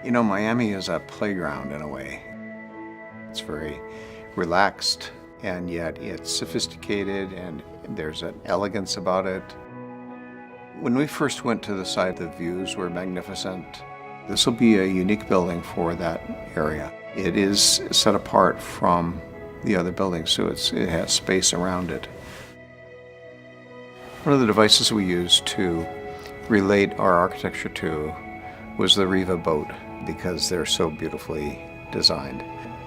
You know, Miami is a playground in a way. It's very relaxed, and yet it's sophisticated, and there's an elegance about it. When we first went to the site, the views were magnificent. This will be a unique building for that area. It is set apart from the other buildings, so it has space around it. One of the devices we used to relate our architecture to was the Riva boat, because they're so beautifully designed.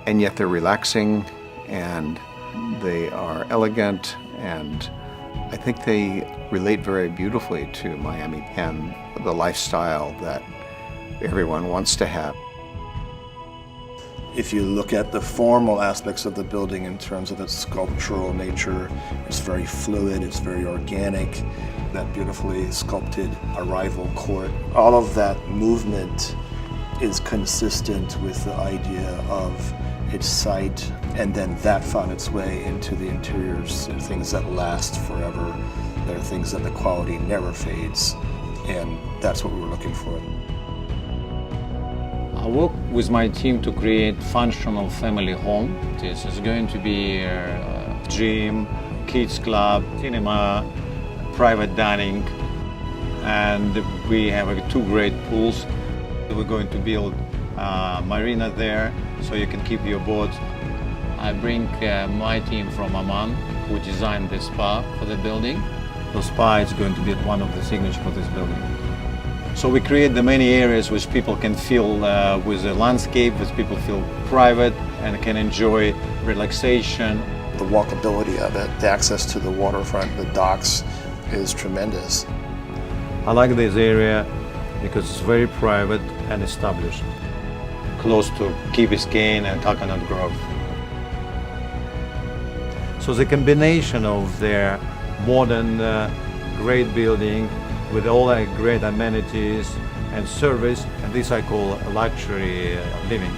And yet they're relaxing, and they are elegant, and I think they relate very beautifully to Miami and the lifestyle that everyone wants to have. If you look at the formal aspects of the building in terms of its sculptural nature, it's very fluid, it's very organic. That beautifully sculpted arrival court, all of that movement is consistent with the idea of its site, and then that found its way into the interiors. There are things that last forever. There are things that the quality never fades, and that's what we were looking for. I work with my team to create functional family home. This is going to be a gym, kids club, cinema, private dining, and we have two great pools. We're going to build a marina there so you can keep your boats. I bring my team from AMAN, who designed the spa for the building. The spa is going to be one of the signatures for this building. So we create the many areas which people can feel with the landscape, which people feel private and can enjoy relaxation. The walkability of it, the access to the waterfront, the docks is tremendous. I like this area because it's very private and established, close to Key Biscayne and Coconut Grove. So the combination of their modern, great building with all the great amenities and service, and this I call luxury living.